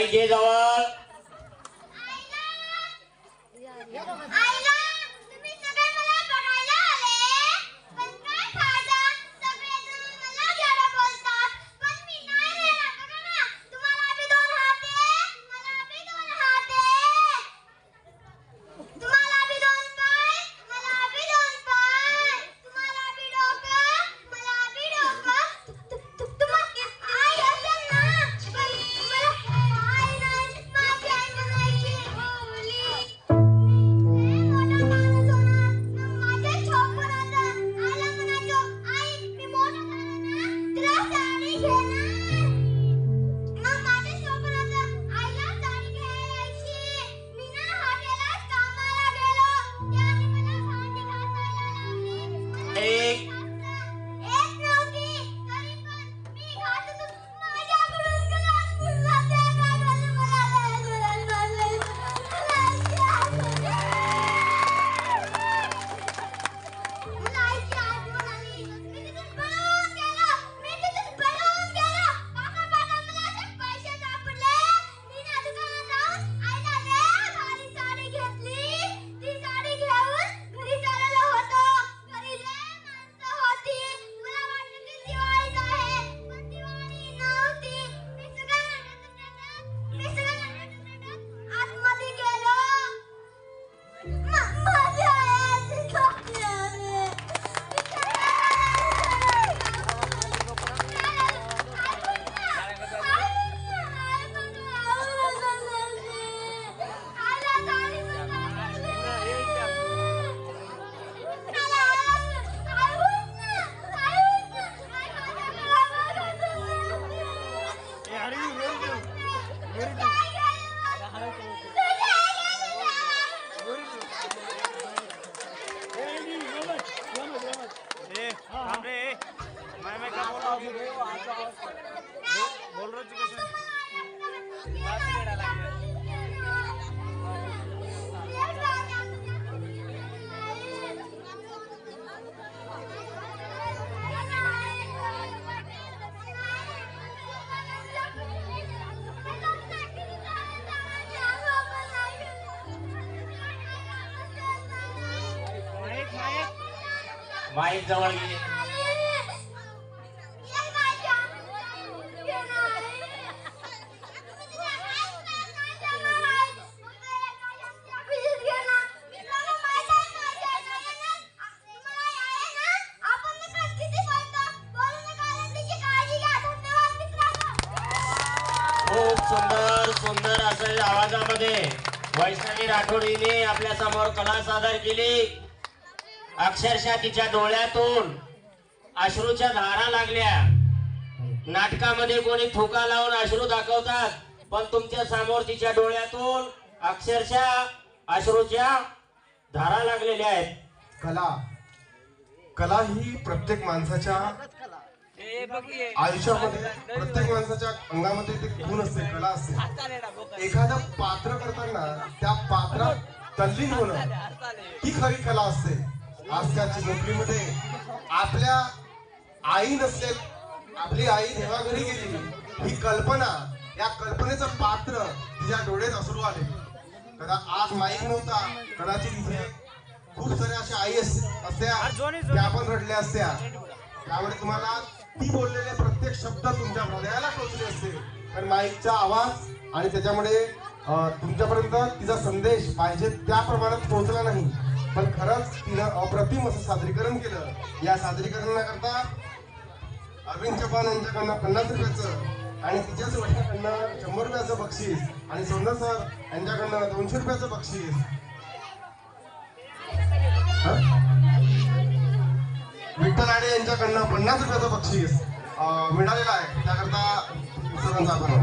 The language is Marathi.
माईक घे जवळ. माईक जवळ घे. खूप सुंदर सुंदर असं आवाजामध्ये वैष्णवी राठोडीने आपल्या समोर कला सादर केली. अक्षरशः तिच्या डोळ्यातून अश्रूच्या धारा लागल्या. नाटकामध्ये कोणी थुका लावून अश्रू दाखवतात, पण तुमच्या समोर तिच्या डोळ्यातून अक्षरशः अश्रूच्या धारा लागलेल्या आहेत. कला ही प्रत्येक माणसाच्या आयुष्यामध्ये, प्रत्येक माणसाच्या अंगामध्ये ते गुण असते, कला असते. एखादं पात्र करताना त्या पात्रात तल्लीन होणं ही खरी कला असते. आजकालची नोकरीमध्ये आपल्या आई नसेल, आपली आई देवाघरी गेली, ही कल्पना, या कल्पनेचं पात्र तिच्या डोळ्यात अश्रू आले. आज माईक नव्हता, कदाचित इथे खूप साऱ्या अशा आई असत्या त्या पण रडल्या असत्या. त्यामुळे तुम्हाला ती बोललेले प्रत्येक शब्द तुमच्या हृदयाला टोचले असते, पण माईकचा आवाज आणि त्याच्यामुळे तुमच्यापर्यंत तिचा संदेश पाहिजे त्या प्रमाणात पोहोचला नाही. पण खरंच तिनं अप्रतिम असं सादरीकरण केलं. या सादरीकरणाकरता अरविंद चव्हाण यांच्याकडनं 50 रुपयाचं आणि तिच्याच वडिलांकडनं 100 रुपयाचं बक्षीस आणि सोनर सर यांच्याकडनं 200 रुपयाचं बक्षीस, विठ्ठल आडे यांच्याकडनं 50 रुपयाचं बक्षीस मिळालेलं आहे. त्याकरता सरांचा आभार.